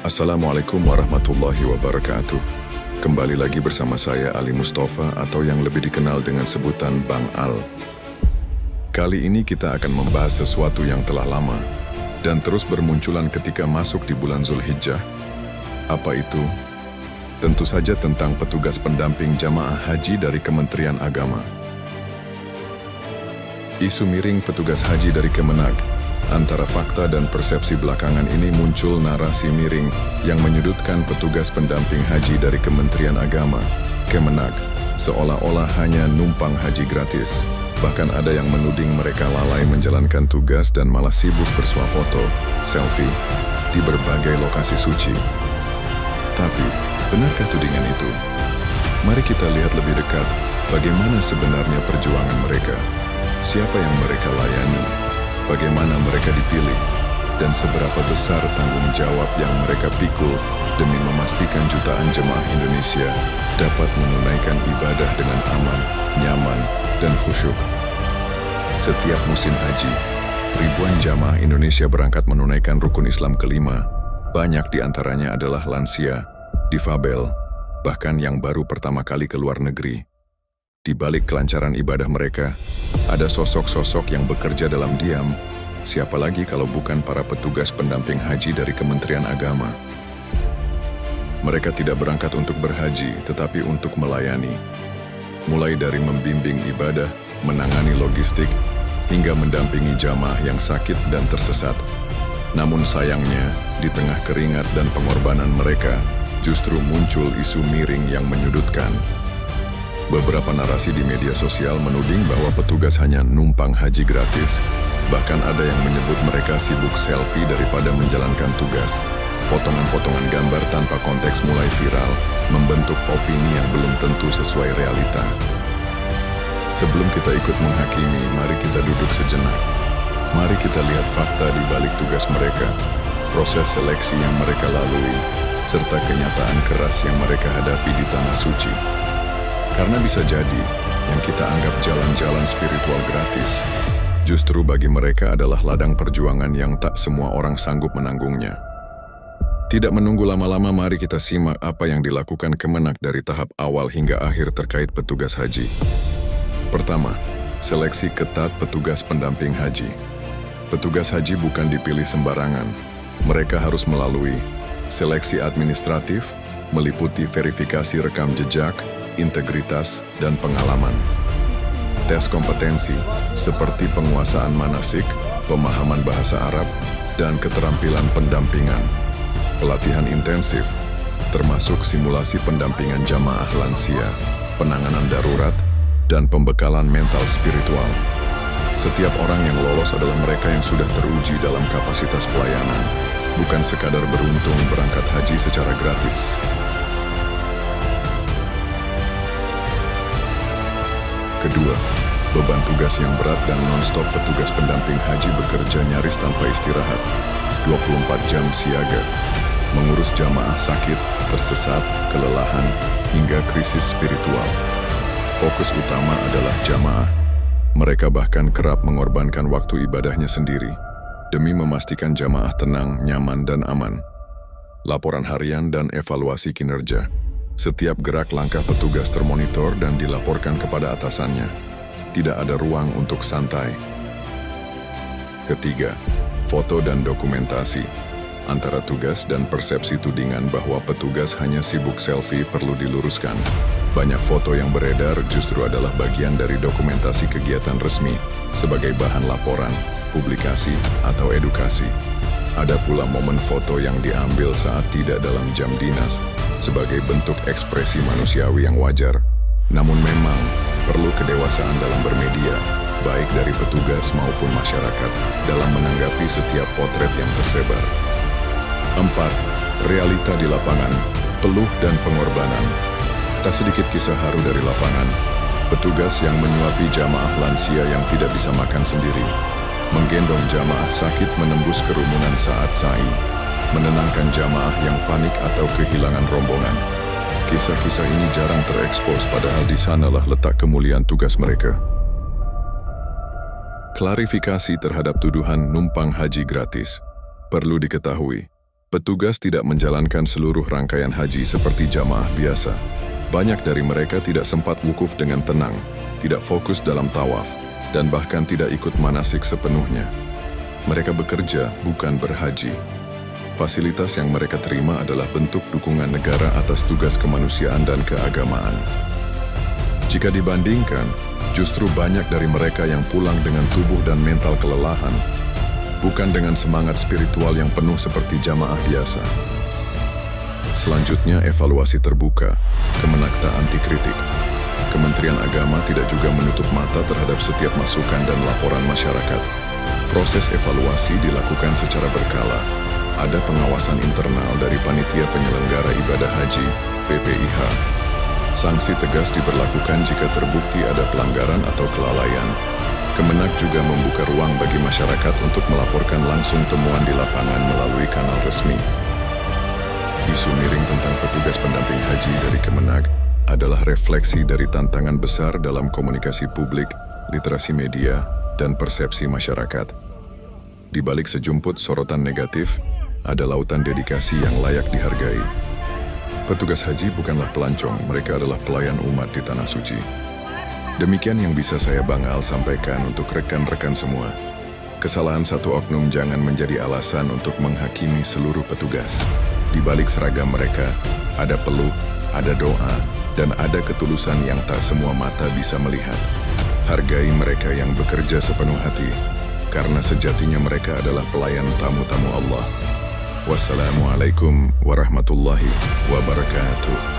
Assalamualaikum warahmatullahi wabarakatuh. Kembali lagi bersama saya Ali Mustafa atau yang lebih dikenal dengan sebutan Bang Al. Kali ini kita akan membahas sesuatu yang telah lama dan terus bermunculan ketika masuk di bulan Zulhijjah. Apa itu? Tentu saja tentang petugas pendamping jamaah haji dari Kementerian Agama. Isu miring petugas haji dari Kemenag. Antara fakta dan persepsi belakangan ini muncul narasi miring yang menyudutkan petugas pendamping haji dari Kementerian Agama, Kemenag, seolah-olah hanya numpang haji gratis. Bahkan ada yang menuding mereka lalai menjalankan tugas dan malah sibuk bersuah foto, selfie, di berbagai lokasi suci. Tapi, benarkah tudingan itu? Mari kita lihat lebih dekat bagaimana sebenarnya perjuangan mereka. Siapa yang mereka layani? Bagaimana mereka dipilih, dan seberapa besar tanggung jawab yang mereka pikul demi memastikan jutaan jemaah Indonesia dapat menunaikan ibadah dengan aman, nyaman, dan khusyuk. Setiap musim haji, ribuan jamaah Indonesia berangkat menunaikan rukun Islam kelima. Banyak di antaranya adalah lansia, difabel, bahkan yang baru pertama kali ke luar negeri. Di balik kelancaran ibadah mereka, ada sosok-sosok yang bekerja dalam diam. Siapa lagi kalau bukan para petugas pendamping haji dari Kementerian Agama? Mereka tidak berangkat untuk berhaji, tetapi untuk melayani. Mulai dari membimbing ibadah, menangani logistik, hingga mendampingi jamaah yang sakit dan tersesat. Namun sayangnya, di tengah keringat dan pengorbanan mereka, justru muncul isu miring yang menyudutkan. Beberapa narasi di media sosial menuding bahwa petugas hanya numpang haji gratis. Bahkan ada yang menyebut mereka sibuk selfie daripada menjalankan tugas. Potongan-potongan gambar tanpa konteks mulai viral, membentuk opini yang belum tentu sesuai realita. Sebelum kita ikut menghakimi, mari kita duduk sejenak. Mari kita lihat fakta di balik tugas mereka, proses seleksi yang mereka lalui, serta kenyataan keras yang mereka hadapi di tanah suci. Karena bisa jadi, yang kita anggap jalan-jalan spiritual gratis, justru bagi mereka adalah ladang perjuangan yang tak semua orang sanggup menanggungnya. Tidak menunggu lama-lama, mari kita simak apa yang dilakukan Kemenag dari tahap awal hingga akhir terkait petugas haji. Pertama, seleksi ketat petugas pendamping haji. Petugas haji bukan dipilih sembarangan. Mereka harus melalui seleksi administratif, meliputi verifikasi rekam jejak, integritas, dan pengalaman. Tes kompetensi, seperti penguasaan manasik, pemahaman bahasa Arab, dan keterampilan pendampingan. Pelatihan intensif, termasuk simulasi pendampingan jamaah lansia, penanganan darurat, dan pembekalan mental spiritual. Setiap orang yang lolos adalah mereka yang sudah teruji dalam kapasitas pelayanan, bukan sekadar beruntung berangkat haji secara gratis. Kedua, beban tugas yang berat dan non-stop. Petugas pendamping haji bekerja nyaris tanpa istirahat, 24 jam siaga, mengurus jamaah sakit, tersesat, kelelahan, hingga krisis spiritual. Fokus utama adalah jamaah. Mereka bahkan kerap mengorbankan waktu ibadahnya sendiri, demi memastikan jamaah tenang, nyaman, dan aman. Laporan harian dan evaluasi kinerja. Setiap gerak langkah petugas termonitor dan dilaporkan kepada atasannya. Tidak ada ruang untuk santai. Ketiga, foto dan dokumentasi. Antara tugas dan persepsi tudingan bahwa petugas hanya sibuk selfie perlu diluruskan. Banyak foto yang beredar justru adalah bagian dari dokumentasi kegiatan resmi sebagai bahan laporan, publikasi, atau edukasi. Ada pula momen foto yang diambil saat tidak dalam jam dinas, sebagai bentuk ekspresi manusiawi yang wajar. Namun memang perlu kedewasaan dalam bermedia, baik dari petugas maupun masyarakat, dalam menanggapi setiap potret yang tersebar. 4. Realita di lapangan, peluh dan pengorbanan. Tak sedikit kisah haru dari lapangan. Petugas yang menyuapi jamaah lansia yang tidak bisa makan sendiri, menggendong jamaah sakit menembus kerumunan saat sa'i, menenangkan jamaah yang panik atau kehilangan rombongan. Kisah-kisah ini jarang terekspos, padahal di sanalah letak kemuliaan tugas mereka. Klarifikasi terhadap tuduhan numpang haji gratis. Perlu diketahui, Petugas tidak menjalankan seluruh rangkaian haji seperti jamaah biasa. Banyak dari mereka tidak sempat wukuf dengan tenang, tidak fokus dalam tawaf, dan bahkan tidak ikut manasik sepenuhnya. Mereka bekerja, bukan berhaji. Fasilitas yang mereka terima adalah bentuk dukungan negara atas tugas kemanusiaan dan keagamaan. Jika dibandingkan, justru banyak dari mereka yang pulang dengan tubuh dan mental kelelahan, bukan dengan semangat spiritual yang penuh seperti jamaah biasa. Selanjutnya, evaluasi terbuka, Kemenak tak anti kritik. Kementerian Agama tidak juga menutup mata terhadap setiap masukan dan laporan masyarakat. Proses evaluasi dilakukan secara berkala. Ada pengawasan internal dari Panitia Penyelenggara Ibadah Haji, PPIH. Sanksi tegas diberlakukan jika terbukti ada pelanggaran atau kelalaian. Kemenak juga membuka ruang bagi masyarakat untuk melaporkan langsung temuan di lapangan melalui kanal resmi. Isu miring tentang petugas pendamping haji dari Kemenak adalah refleksi dari tantangan besar dalam komunikasi publik, literasi media, dan persepsi masyarakat. Di balik sejumput sorotan negatif, ada lautan dedikasi yang layak dihargai. Petugas haji bukanlah pelancong, mereka adalah pelayan umat di Tanah Suci. Demikian yang bisa saya Bang Al sampaikan untuk rekan-rekan semua. Kesalahan satu oknum jangan menjadi alasan untuk menghakimi seluruh petugas. Di balik seragam mereka, ada peluh, ada doa, dan ada ketulusan yang tak semua mata bisa melihat. Hargai mereka yang bekerja sepenuh hati, karena sejatinya mereka adalah pelayan tamu-tamu Allah. Wassalamualaikum warahmatullahi wabarakatuh.